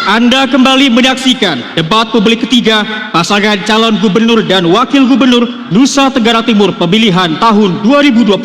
Anda kembali menyaksikan debat publik ketiga pasangan calon gubernur dan wakil gubernur Nusa Tenggara Timur pemilihan tahun 2024.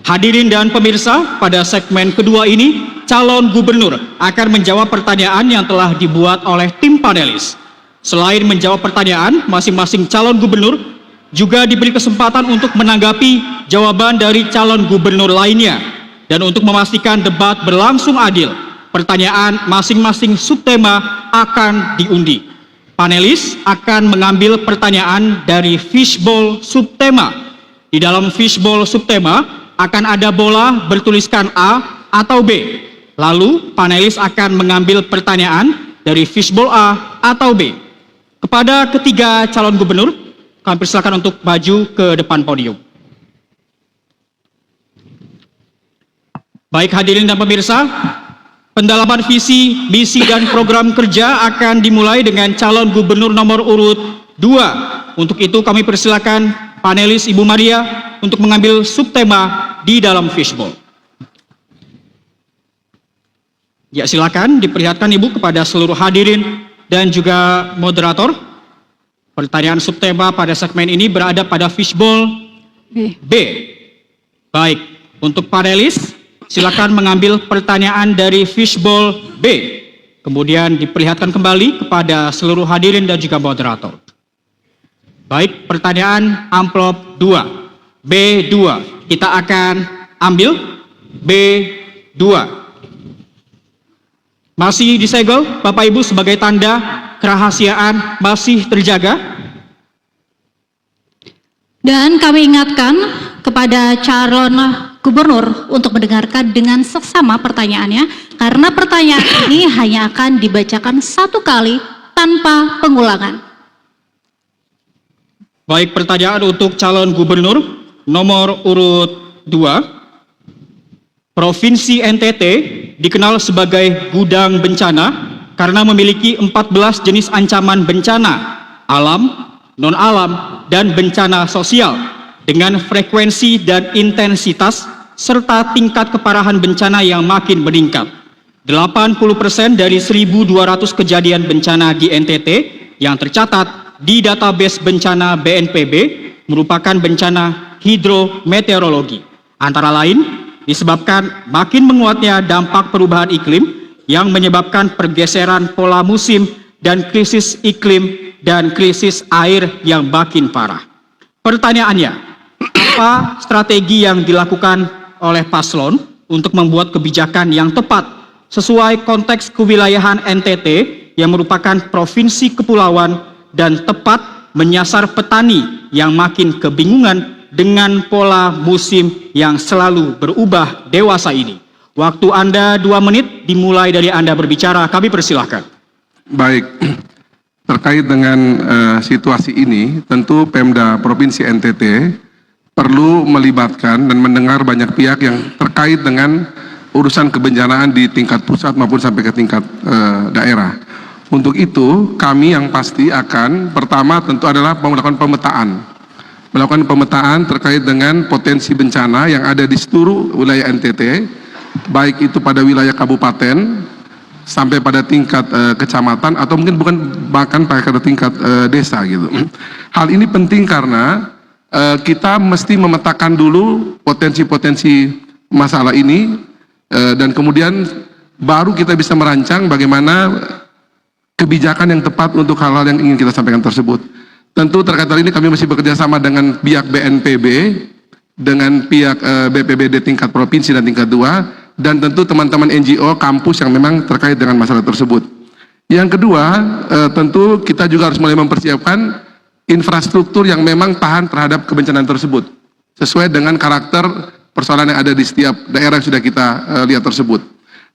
Hadirin dan pemirsa, pada segmen kedua ini, calon gubernur akan menjawab pertanyaan yang telah dibuat oleh tim panelis. Selain menjawab pertanyaan, masing-masing calon gubernur juga diberi kesempatan untuk menanggapi jawaban dari calon gubernur lainnya. Dan untuk memastikan debat berlangsung adil, pertanyaan masing-masing subtema akan diundi. Panelis akan mengambil pertanyaan dari fishbowl subtema. Di dalam fishbowl subtema akan ada bola bertuliskan A atau B. Lalu panelis akan mengambil pertanyaan dari fishbowl A atau B. Kepada ketiga calon gubernur, kami persilakan untuk maju ke depan podium. Baik hadirin dan pemirsa, pendalaman visi, misi, dan program kerja akan dimulai dengan calon gubernur nomor urut 2. Untuk itu kami persilakan panelis Ibu Maria untuk mengambil subtema di dalam fishbowl. Ya, silakan diperlihatkan Ibu kepada seluruh hadirin dan juga moderator. Pertanyaan subtema pada segmen ini berada pada fishbowl B. Baik, untuk panelis, silakan mengambil pertanyaan dari fishbowl B. Kemudian diperlihatkan kembali kepada seluruh hadirin dan juga moderator. Baik, pertanyaan amplop 2. B2. Kita akan ambil B2. Masih disegel, Bapak Ibu, sebagai tanda kerahasiaan masih terjaga. Dan kami ingatkan kepada calon gubernur untuk mendengarkan dengan seksama pertanyaannya, karena pertanyaan ini hanya akan dibacakan satu kali tanpa pengulangan. Baik, pertanyaan untuk calon gubernur nomor urut 2. Provinsi NTT dikenal sebagai gudang bencana karena memiliki 14 jenis ancaman bencana alam, non-alam, dan bencana sosial dengan frekuensi dan intensitas serta tingkat keparahan bencana yang makin meningkat. 80% dari 1.200 kejadian bencana di NTT yang tercatat di database bencana BNPB merupakan bencana hidrometeorologi. Antara lain disebabkan makin menguatnya dampak perubahan iklim yang menyebabkan pergeseran pola musim dan krisis iklim dan krisis air yang makin parah. Pertanyaannya, apa strategi yang dilakukan oleh paslon untuk membuat kebijakan yang tepat sesuai konteks kewilayahan NTT yang merupakan provinsi kepulauan dan tepat menyasar petani yang makin kebingungan dengan pola musim yang selalu berubah dewasa ini? Waktu Anda 2 menit dimulai dari Anda berbicara, kami persilahkan. Baik, terkait dengan situasi ini, tentu Pemda Provinsi NTT perlu melibatkan dan mendengar banyak pihak yang terkait dengan urusan kebencanaan di tingkat pusat maupun sampai ke tingkat daerah. Untuk itu, kami yang pasti akan pertama tentu adalah melakukan pemetaan terkait dengan potensi bencana yang ada di seluruh wilayah NTT, baik itu pada wilayah kabupaten sampai pada tingkat kecamatan atau mungkin bahkan pada tingkat desa gitu. Hal ini penting karena kita mesti memetakan dulu potensi-potensi masalah ini dan kemudian baru kita bisa merancang bagaimana kebijakan yang tepat untuk hal-hal yang ingin kita sampaikan tersebut. Tentu terkait hal ini kami masih bekerja sama dengan pihak BNPB, dengan pihak BPBD tingkat provinsi dan tingkat 2, dan tentu teman-teman NGO kampus yang memang terkait dengan masalah tersebut. Yang kedua, tentu kita juga harus mulai mempersiapkan infrastruktur yang memang tahan terhadap kebencanaan tersebut, sesuai dengan karakter persoalan yang ada di setiap daerah yang sudah kita lihat tersebut.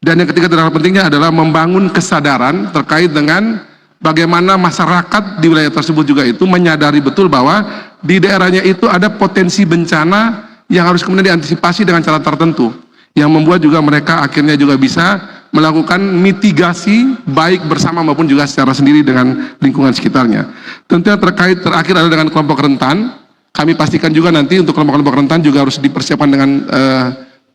Dan yang ketiga terlalu pentingnya adalah membangun kesadaran terkait dengan bagaimana masyarakat di wilayah tersebut juga itu menyadari betul bahwa di daerahnya itu ada potensi bencana yang harus kemudian diantisipasi dengan cara tertentu, yang membuat juga mereka akhirnya juga bisa melakukan mitigasi baik bersama maupun juga secara sendiri dengan lingkungan sekitarnya. Tentunya terakhir adalah dengan kelompok rentan. Kami pastikan juga nanti untuk kelompok-kelompok rentan juga harus dipersiapkan dengan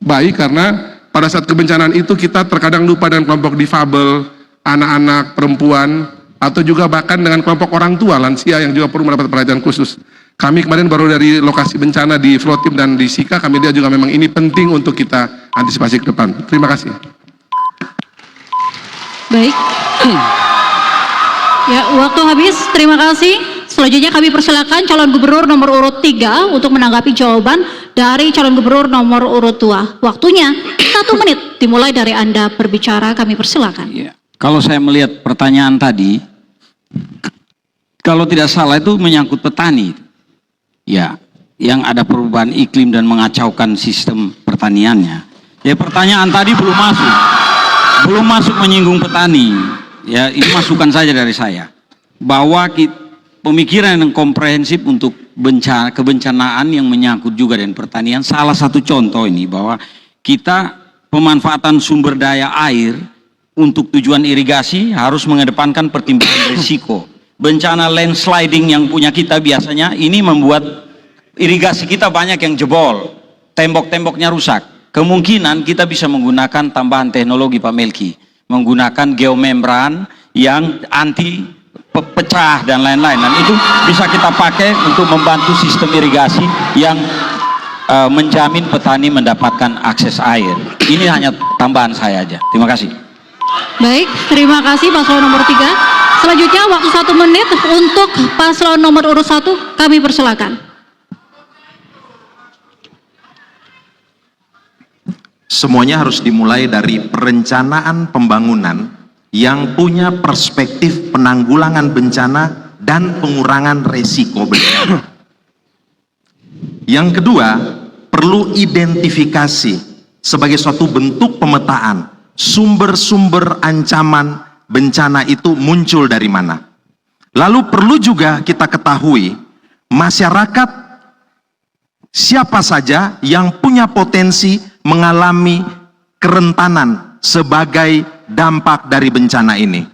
baik, karena pada saat kebencanaan itu kita terkadang lupa dengan kelompok difabel, anak-anak, perempuan, atau juga bahkan dengan kelompok orang tua, lansia yang juga perlu mendapat perhatian khusus. Kami kemarin baru dari lokasi bencana di Flotim dan di Sika, kami lihat juga memang ini penting untuk kita antisipasi ke depan. Terima kasih. Baik. Ya, waktu habis. Terima kasih. Selanjutnya kami persilakan calon gubernur nomor urut 3 untuk menanggapi jawaban dari calon gubernur nomor urut 2. Waktunya 1 menit dimulai dari Anda berbicara, kami persilakan. Ya. Kalau saya melihat pertanyaan tadi, kalau tidak salah itu menyangkut petani. Ya, yang ada perubahan iklim dan mengacaukan sistem pertaniannya. Ya, pertanyaan tadi belum masuk menyinggung petani. Ya, ini masukan saja dari saya. Bahwa pemikiran yang komprehensif untuk kebencanaan yang menyangkut juga dengan pertanian. Salah satu contoh ini bahwa kita pemanfaatan sumber daya air untuk tujuan irigasi harus mengedepankan pertimbangan risiko. Bencana landsliding yang punya kita biasanya ini membuat irigasi kita banyak yang jebol, tembok-temboknya rusak. Kemungkinan kita bisa menggunakan tambahan teknologi Pak Melki, menggunakan geomembran yang anti pecah dan lain-lain, dan itu bisa kita pakai untuk membantu sistem irigasi yang menjamin petani mendapatkan akses air. Ini hanya tambahan saya aja. Terima kasih. Baik, terima kasih paslon nomor 3. Selanjutnya waktu 1 menit untuk paslon nomor urut 1, kami persilakan. Semuanya harus dimulai dari perencanaan pembangunan yang punya perspektif penanggulangan bencana dan pengurangan resiko bencana. Yang kedua, perlu identifikasi sebagai suatu bentuk pemetaan sumber-sumber ancaman bencana itu muncul dari mana. Lalu perlu juga kita ketahui masyarakat siapa saja yang punya potensi mengalami kerentanan sebagai dampak dari bencana ini.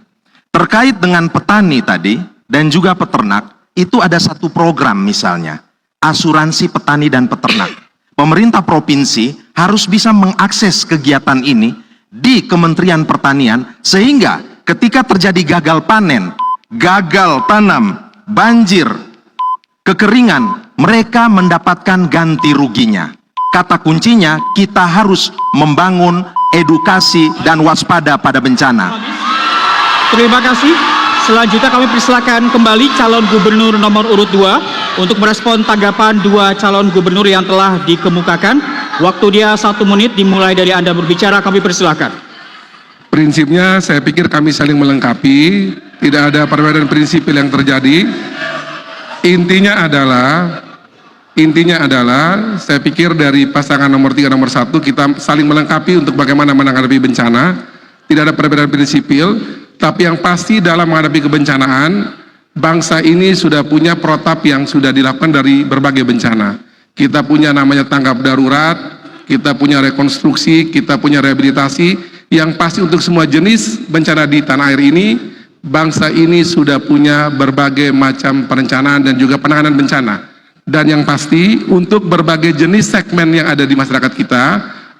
Terkait dengan petani tadi dan juga peternak, itu ada satu program misalnya, asuransi petani dan peternak. Pemerintah provinsi harus bisa mengakses kegiatan ini di Kementerian Pertanian sehingga ketika terjadi gagal panen, gagal tanam, banjir, kekeringan, mereka mendapatkan ganti ruginya. Kata kuncinya, kita harus membangun edukasi dan waspada pada bencana. Terima kasih. Selanjutnya kami persilakan kembali calon gubernur nomor urut 2 untuk merespon tanggapan 2 calon gubernur yang telah dikemukakan. Waktu dia 1 menit dimulai dari Anda berbicara, kami persilakan. Prinsipnya saya pikir kami saling melengkapi, tidak ada perbedaan prinsipil yang terjadi. Intinya adalah saya pikir dari pasangan nomor 3 nomor 1 kita saling melengkapi untuk bagaimana menghadapi bencana. Tidak ada perbedaan prinsipil, tapi yang pasti dalam menghadapi kebencanaan, bangsa ini sudah punya protap yang sudah dilakukan dari berbagai bencana. Kita punya namanya tanggap darurat, kita punya rekonstruksi, kita punya rehabilitasi. Yang pasti untuk semua jenis bencana di tanah air ini, bangsa ini sudah punya berbagai macam perencanaan dan juga penanganan bencana. Dan yang pasti untuk berbagai jenis segmen yang ada di masyarakat kita,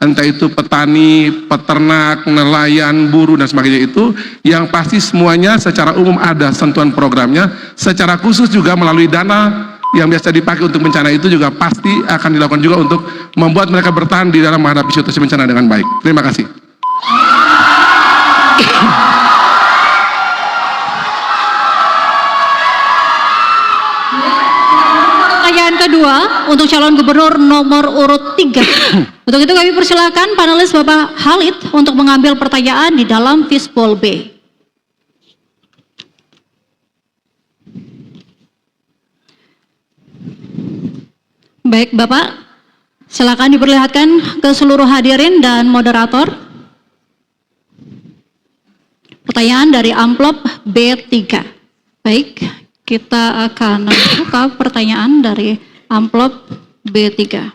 entah itu petani, peternak, nelayan, buruh dan sebagainya itu, yang pasti semuanya secara umum ada sentuhan programnya, secara khusus juga melalui dana yang biasa dipakai untuk bencana itu juga pasti akan dilakukan juga untuk membuat mereka bertahan di dalam menghadapi situasi bencana dengan baik. Terima kasih. Pertanyaan kedua untuk calon gubernur nomor urut 3. Untuk itu kami persilakan panelis Bapak Khalid untuk mengambil pertanyaan di dalam fishbowl B. Baik Bapak, silakan diperlihatkan ke seluruh hadirin dan moderator. Pertanyaan dari amplop B3. Baik, kita akan buka pertanyaan dari amplop B3.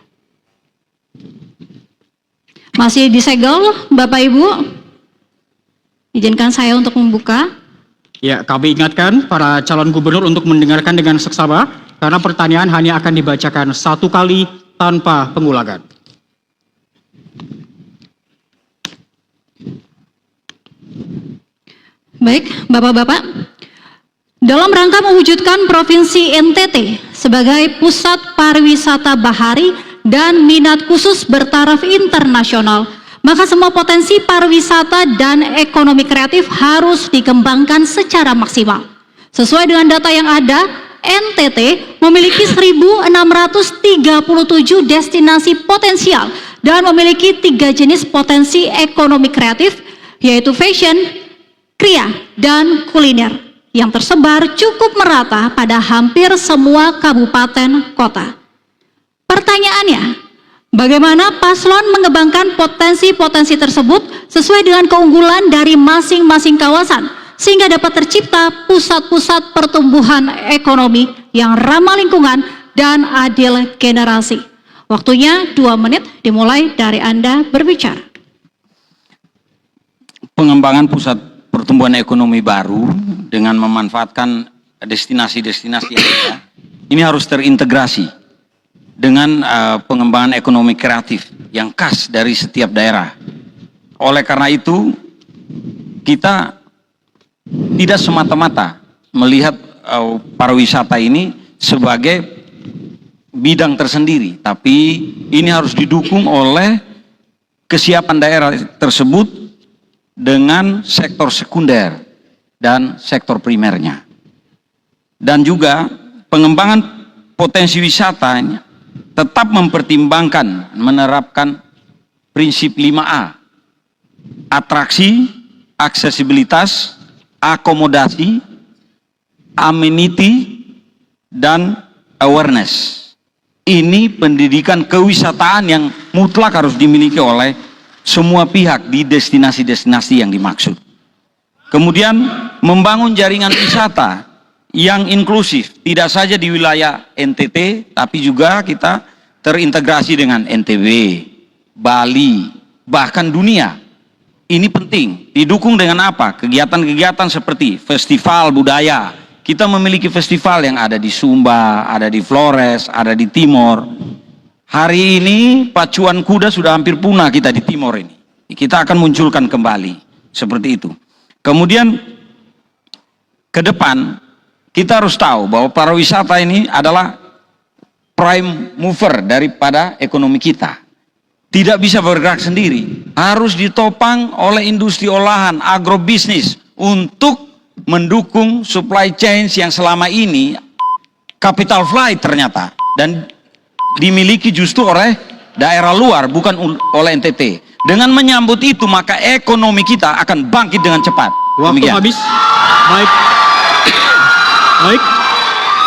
Masih disegel, Bapak Ibu? Izinkan saya untuk membuka. Ya, kami ingatkan para calon gubernur untuk mendengarkan dengan seksama, karena pertanyaan hanya akan dibacakan 1 kali tanpa pengulangan. Baik, Bapak-Bapak. Dalam rangka mewujudkan Provinsi NTT sebagai pusat pariwisata bahari dan minat khusus bertaraf internasional, maka semua potensi pariwisata dan ekonomi kreatif harus dikembangkan secara maksimal. Sesuai dengan data yang ada, NTT memiliki 1.637 destinasi potensial dan memiliki 3 jenis potensi ekonomi kreatif, yaitu fashion, kria, dan kuliner, yang tersebar cukup merata pada hampir semua kabupaten kota. Pertanyaannya, bagaimana paslon mengembangkan potensi-potensi tersebut sesuai dengan keunggulan dari masing-masing kawasan, sehingga dapat tercipta pusat-pusat pertumbuhan ekonomi yang ramah lingkungan dan adil generasi. Waktunya 2 menit, dimulai dari Anda berbicara. Pengembangan pusat pertumbuhan ekonomi baru dengan memanfaatkan destinasi-destinasi yang ada, ini harus terintegrasi dengan pengembangan ekonomi kreatif yang khas dari setiap daerah. Oleh karena itu, kita tidak semata-mata melihat pariwisata ini sebagai bidang tersendiri, tapi ini harus didukung oleh kesiapan daerah tersebut dengan sektor sekunder dan sektor primernya. Dan juga pengembangan potensi wisata tetap mempertimbangkan menerapkan prinsip 5A, atraksi, aksesibilitas, akomodasi, amenity, dan awareness. Ini pendidikan kewisataan yang mutlak harus dimiliki oleh semua pihak di destinasi-destinasi yang dimaksud. Kemudian membangun jaringan wisata yang inklusif, tidak saja di wilayah NTT, tapi juga kita terintegrasi dengan NTB, Bali, bahkan dunia. Ini penting, didukung dengan apa? Kegiatan-kegiatan seperti festival budaya. Kita memiliki festival yang ada di Sumba, ada di Flores, ada di Timor. Hari ini pacuan kuda sudah hampir punah kita di Timor ini. Kita akan munculkan kembali seperti itu. Kemudian ke depan kita harus tahu bahwa pariwisata ini adalah prime mover daripada ekonomi kita. Tidak bisa bergerak sendiri, harus ditopang oleh industri olahan, agrobisnis untuk mendukung supply chain yang selama ini capital flight ternyata dan dimiliki justru oleh daerah luar, bukan oleh NTT. Dengan menyambut itu, maka ekonomi kita akan bangkit dengan cepat. Waktu Demikian. habis. Baik. Baik.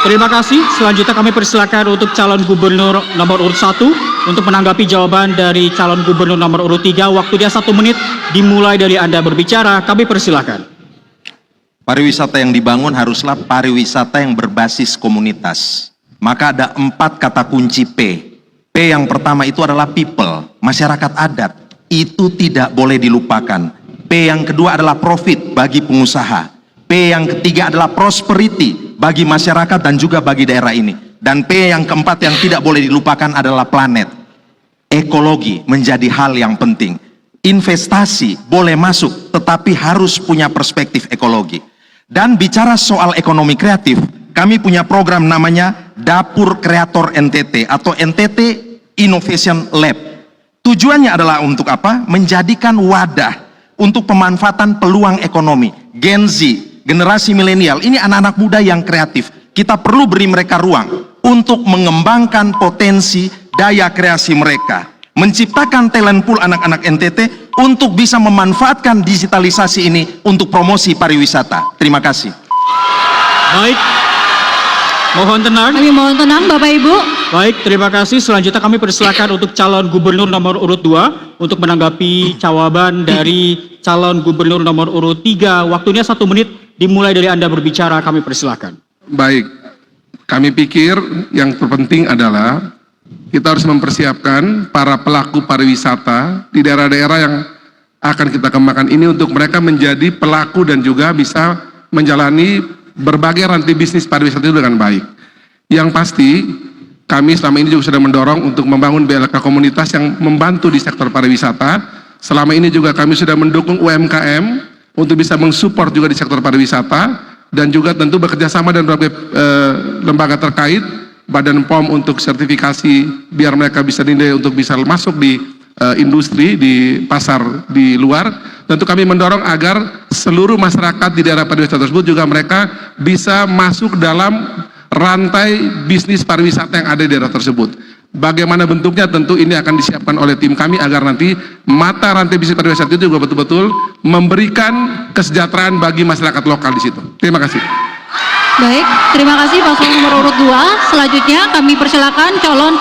Terima kasih. Selanjutnya kami persilakan untuk calon gubernur nomor urut 1 untuk menanggapi jawaban dari calon gubernur nomor urut 3. Waktu dia 1 menit, dimulai dari Anda berbicara. Kami persilakan. Pariwisata yang dibangun haruslah pariwisata yang berbasis komunitas. Maka ada 4 kata kunci P. P yang pertama itu adalah people, masyarakat adat. Itu tidak boleh dilupakan. P yang kedua adalah profit bagi pengusaha. P yang ketiga adalah prosperity bagi masyarakat dan juga bagi daerah ini. Dan P yang keempat yang tidak boleh dilupakan adalah planet. Ekologi menjadi hal yang penting. Investasi boleh masuk, tetapi harus punya perspektif ekologi. Dan bicara soal ekonomi kreatif, kami punya program namanya Dapur Kreator NTT atau NTT Innovation Lab. Tujuannya adalah untuk apa? Menjadikan wadah untuk pemanfaatan peluang ekonomi. Gen Z, generasi milenial, ini anak-anak muda yang kreatif. Kita perlu beri mereka ruang untuk mengembangkan potensi daya kreasi mereka. Menciptakan talent pool anak-anak NTT untuk bisa memanfaatkan digitalisasi ini untuk promosi pariwisata. Terima kasih. Baik. Mohon tenang. Kami mohon tenang, Bapak Ibu. Baik, terima kasih. Selanjutnya kami persilakan untuk calon gubernur nomor urut 2 untuk menanggapi jawaban dari calon gubernur nomor urut 3. Waktunya 1 menit, dimulai dari Anda berbicara. Kami persilakan. Baik, kami pikir yang terpenting adalah kita harus mempersiapkan para pelaku pariwisata di daerah-daerah yang akan kita kembangkan ini untuk mereka menjadi pelaku dan juga bisa menjalani berbagai rantai bisnis pariwisata itu dengan baik. Yang pasti, kami selama ini juga sudah mendorong untuk membangun BLK komunitas yang membantu di sektor pariwisata. Selama ini juga kami sudah mendukung UMKM untuk bisa mensupport juga di sektor pariwisata, dan juga tentu bekerja sama dengan berbagai lembaga terkait, Badan POM untuk sertifikasi biar mereka bisa dinilai untuk bisa masuk di industri, di pasar di luar. Tentu kami mendorong agar seluruh masyarakat di daerah pariwisata tersebut juga mereka bisa masuk dalam rantai bisnis pariwisata yang ada di daerah tersebut. Bagaimana bentuknya tentu ini akan disiapkan oleh tim kami agar nanti mata rantai bisnis pariwisata itu juga betul-betul memberikan kesejahteraan bagi masyarakat lokal di situ. Terima kasih. Baik, terima kasih paslon nomor urut 2. Selanjutnya kami persilakan calon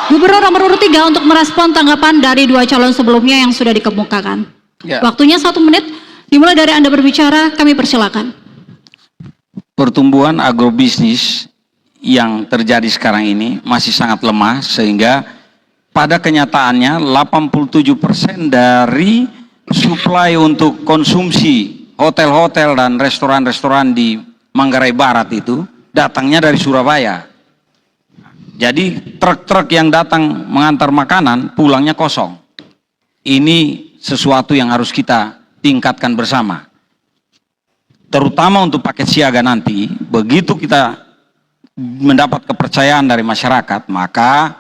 Gubernur nomor urut 3 untuk merespon tanggapan dari dua calon sebelumnya yang sudah dikemukakan. Ya. Waktunya 1 menit, dimulai dari Anda berbicara, kami persilakan. Pertumbuhan agrobisnis yang terjadi sekarang ini masih sangat lemah, sehingga pada kenyataannya 87% dari suplai untuk konsumsi hotel-hotel dan restoran-restoran di Manggarai Barat itu datangnya dari Surabaya. Jadi truk-truk yang datang mengantar makanan pulangnya kosong. Ini sesuatu yang harus kita tingkatkan bersama. Terutama untuk paket siaga nanti, begitu kita mendapat kepercayaan dari masyarakat, maka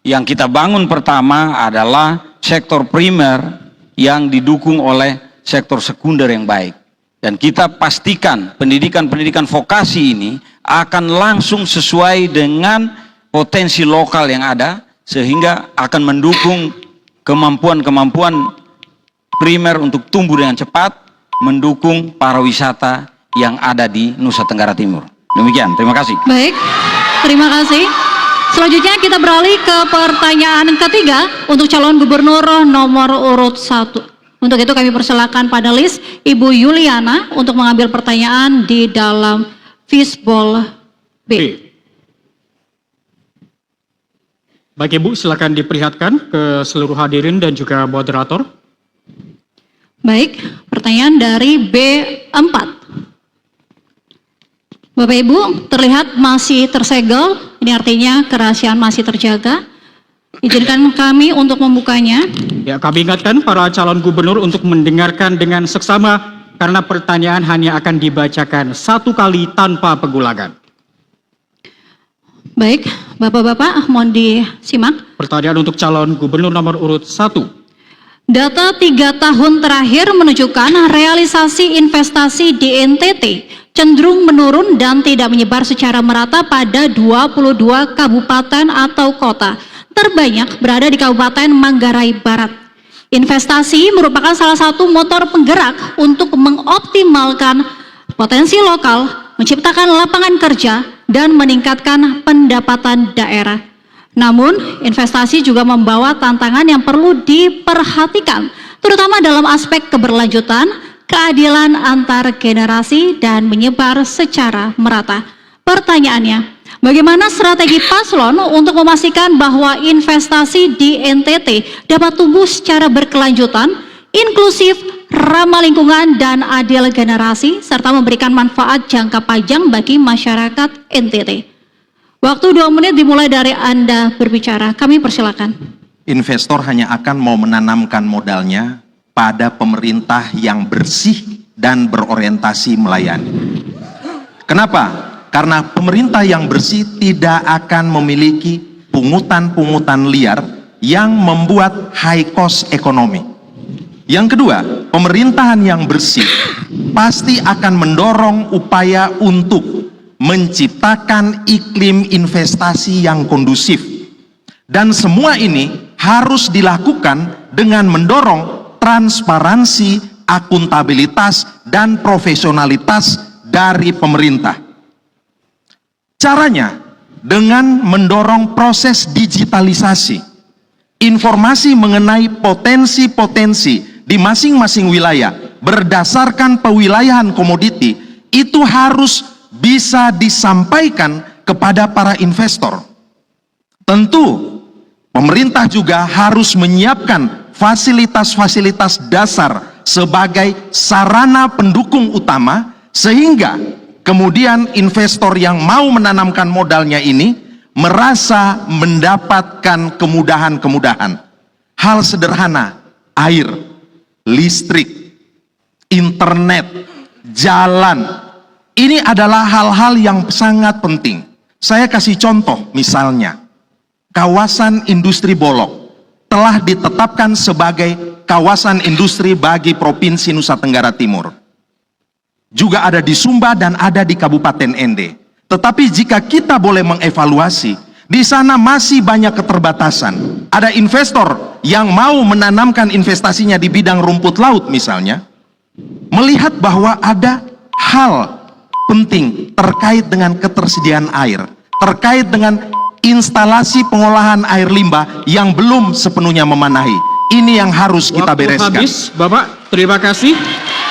yang kita bangun pertama adalah sektor primer yang didukung oleh sektor sekunder yang baik. Dan kita pastikan pendidikan-pendidikan vokasi ini akan langsung sesuai dengan potensi lokal yang ada, sehingga akan mendukung kemampuan-kemampuan primer untuk tumbuh dengan cepat, mendukung pariwisata yang ada di Nusa Tenggara Timur. Demikian, terima kasih. Baik, terima kasih. Selanjutnya kita beralih ke pertanyaan ketiga untuk calon gubernur nomor urut 1. Untuk itu kami persilakan panelis Ibu Yuliana untuk mengambil pertanyaan di dalam fishbowl B. Baik Ibu, silakan diperlihatkan ke seluruh hadirin dan juga moderator. Baik, pertanyaan dari B4. Bapak Ibu, terlihat masih tersegel, ini artinya kerahasiaan masih terjaga. Izinkan kami untuk membukanya. Ya, kami ingatkan para calon gubernur untuk mendengarkan dengan seksama karena pertanyaan hanya akan dibacakan satu kali tanpa pengulangan. Baik, Bapak-Bapak, mohon disimak. Pertanyaan untuk calon gubernur nomor urut 1. Data 3 tahun terakhir menunjukkan realisasi investasi di NTT cenderung menurun dan tidak menyebar secara merata pada 22 kabupaten atau kota. Terbanyak berada di Kabupaten Manggarai Barat. Investasi merupakan salah satu motor penggerak untuk mengoptimalkan potensi lokal, menciptakan lapangan kerja, dan meningkatkan pendapatan daerah. Namun, investasi juga membawa tantangan yang perlu diperhatikan, terutama dalam aspek keberlanjutan, keadilan antar generasi, dan menyebar secara merata. Pertanyaannya, bagaimana strategi paslon untuk memastikan bahwa investasi di NTT dapat tumbuh secara berkelanjutan, inklusif, ramah lingkungan, dan adil generasi, serta memberikan manfaat jangka panjang bagi masyarakat NTT? Waktu 2 menit dimulai dari Anda berbicara, kami persilakan. Investor hanya akan mau menanamkan modalnya pada pemerintah yang bersih dan berorientasi melayani. Kenapa? Karena pemerintah yang bersih tidak akan memiliki pungutan-pungutan liar yang membuat high cost ekonomi. Yang kedua, pemerintahan yang bersih pasti akan mendorong upaya untuk menciptakan iklim investasi yang kondusif. Dan semua ini harus dilakukan dengan mendorong transparansi, akuntabilitas, dan profesionalitas dari pemerintah. Caranya dengan mendorong proses digitalisasi. Informasi mengenai potensi-potensi di masing-masing wilayah berdasarkan pewilayahan komoditi itu harus bisa disampaikan kepada para investor. Tentu pemerintah juga harus menyiapkan fasilitas-fasilitas dasar sebagai sarana pendukung utama, sehingga kemudian investor yang mau menanamkan modalnya ini merasa mendapatkan kemudahan-kemudahan. Hal sederhana, air, listrik, internet, jalan. Ini adalah hal-hal yang sangat penting. Saya kasih contoh, misalnya kawasan industri Bolok telah ditetapkan sebagai kawasan industri bagi Provinsi Nusa Tenggara Timur. Juga ada di Sumba dan ada di Kabupaten Ende. Tetapi jika kita boleh mengevaluasi, di sana masih banyak keterbatasan. Ada investor yang mau menanamkan investasinya di bidang rumput laut misalnya, melihat bahwa ada hal penting terkait dengan ketersediaan air, terkait dengan instalasi pengolahan air limbah yang belum sepenuhnya memenuhi. Ini yang harus kita Waktu bereskan. habis, Bapak. Terima kasih.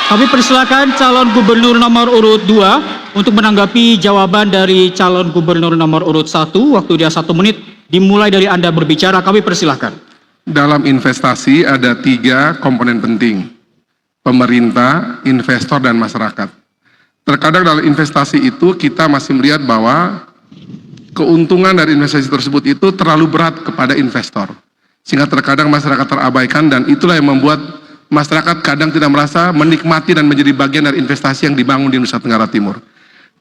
Kami persilakan calon gubernur nomor urut 2 untuk menanggapi jawaban dari calon gubernur nomor urut 1. Waktu dia 1 menit. Dimulai dari Anda berbicara, kami persilahkan. Dalam investasi ada 3 komponen penting. Pemerintah, investor, dan masyarakat. Terkadang dalam investasi itu kita masih melihat bahwa keuntungan dari investasi tersebut itu terlalu berat kepada investor. Sehingga terkadang masyarakat terabaikan, dan itulah yang membuat masyarakat kadang tidak merasa menikmati dan menjadi bagian dari investasi yang dibangun di Nusa Tenggara Timur.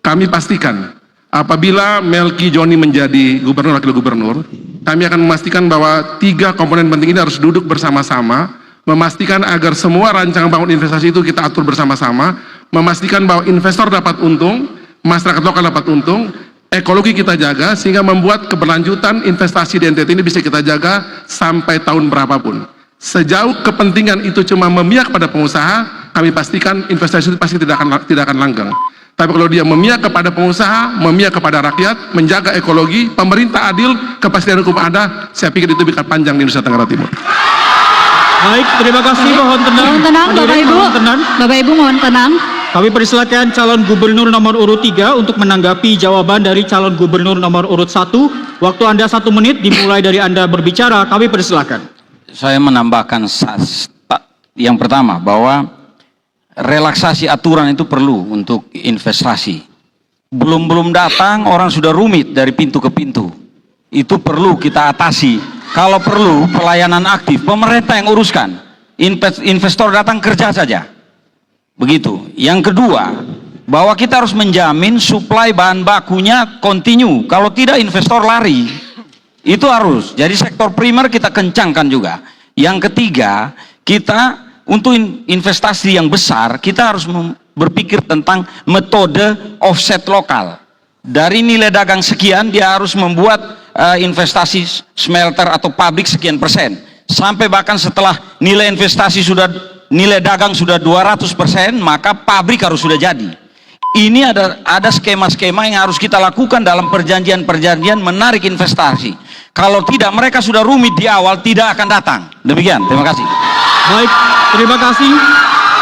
Kami pastikan apabila Melki Joni menjadi gubernur wakil gubernur, kami akan memastikan bahwa 3 komponen penting ini harus duduk bersama-sama, memastikan agar semua rancangan bangun investasi itu kita atur bersama-sama, memastikan bahwa investor dapat untung, masyarakat lokal dapat untung, ekologi kita jaga, sehingga membuat keberlanjutan investasi di NTT ini bisa kita jaga sampai tahun berapapun. Sejauh kepentingan itu cuma memihak pada pengusaha, kami pastikan investasi itu pasti tidak akan langgeng. Tapi kalau dia memihak kepada pengusaha, memihak kepada rakyat, menjaga ekologi, pemerintah adil, kepastian hukum ada, saya pikir itu bisa panjang di Nusa Tenggara Timur. Baik, terima kasih. Mohon tenang. Mohon tenang, Hadirin, Bapak Ibu. mohon tenang. Bapak Ibu mohon tenang. Kami persilakan calon gubernur nomor urut 3 untuk menanggapi jawaban dari calon gubernur nomor urut 1. Waktu Anda 1 menit, dimulai dari Anda berbicara, kami persilakan. Saya menambahkan yang pertama bahwa relaksasi aturan itu perlu untuk investasi. Belum datang orang sudah rumit dari pintu ke pintu. Itu perlu kita atasi. Kalau perlu pelayanan aktif, pemerintah yang uruskan. Investor datang kerja saja. Begitu. Yang kedua, bahwa kita harus menjamin suplai bahan bakunya kontinu. Kalau tidak investor lari. Itu harus. Jadi sektor primer kita kencangkan juga. Yang ketiga, kita untuk investasi yang besar, kita harus berpikir tentang metode offset lokal. Dari nilai dagang sekian, dia harus membuat investasi smelter atau pabrik sekian persen. Sampai bahkan setelah nilai investasi nilai dagang sudah 200%, maka pabrik harus sudah jadi. Ini ada skema-skema yang harus kita lakukan dalam perjanjian-perjanjian menarik investasi. Kalau tidak, mereka sudah rumit di awal, tidak akan datang. Demikian, terima kasih. Baik, terima kasih.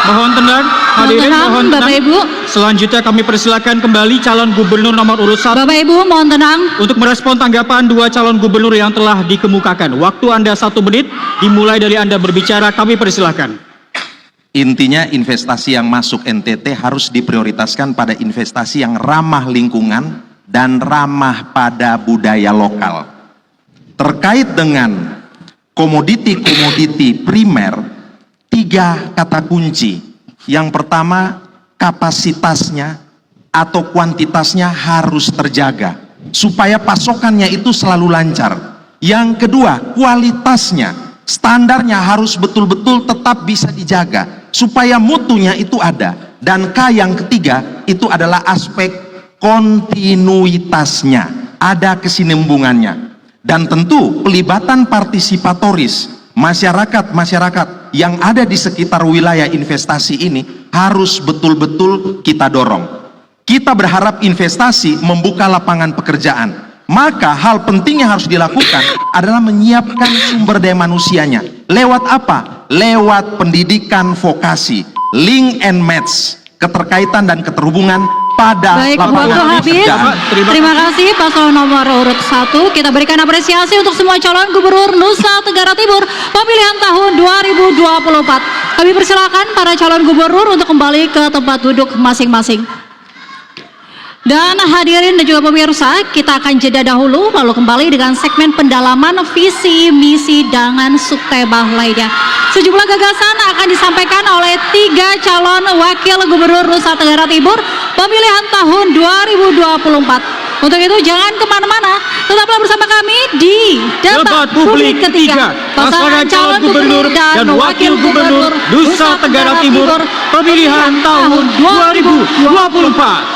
Mohon tenang. Hadirin, tenang, mohon tenang. Bapak Ibu. Selanjutnya kami persilakan kembali calon gubernur nomor urut 1 Bapak Ibu mohon tenang. untuk merespon tanggapan 2 calon gubernur yang telah dikemukakan. Waktu Anda 1 menit, dimulai dari Anda berbicara, kami persilakan. Intinya investasi yang masuk NTT harus diprioritaskan pada investasi yang ramah lingkungan dan ramah pada budaya lokal. Terkait dengan komoditi-komoditi primer, 3 kata kunci. Yang pertama, kapasitasnya atau kuantitasnya harus terjaga supaya pasokannya itu selalu lancar. Yang kedua, kualitasnya, standarnya harus betul-betul tetap bisa dijaga supaya mutunya itu ada. Dan yang ketiga itu adalah aspek kontinuitasnya, ada kesinambungannya. Dan tentu pelibatan partisipatoris masyarakat yang ada di sekitar wilayah investasi ini harus betul-betul kita dorong. Kita berharap investasi membuka lapangan pekerjaan. Maka hal penting yang harus dilakukan adalah menyiapkan sumber daya manusianya. Lewat apa? Lewat pendidikan vokasi, link and match, keterkaitan dan keterhubungan pada Baik, lapangan waktu habis. pekerjaan. Terima kasih paslon nomor urut 1. Kita berikan apresiasi untuk semua calon gubernur Nusa Tenggara Timur pemilihan tahun 2024. Kami persilakan para calon gubernur untuk kembali ke tempat duduk masing-masing. Dan hadirin dan juga pemirsa, kita akan jeda dahulu lalu kembali dengan segmen pendalaman visi misi dengan subtema lainnya. Sejumlah gagasan akan disampaikan oleh 3 calon wakil gubernur Nusa Tenggara Timur pemilihan tahun 2024. Untuk itu jangan kemana-mana, tetaplah bersama kami di Debat Publik ketiga pasangan calon gubernur dan wakil gubernur Nusa Tenggara Timur pemilihan tahun 2024.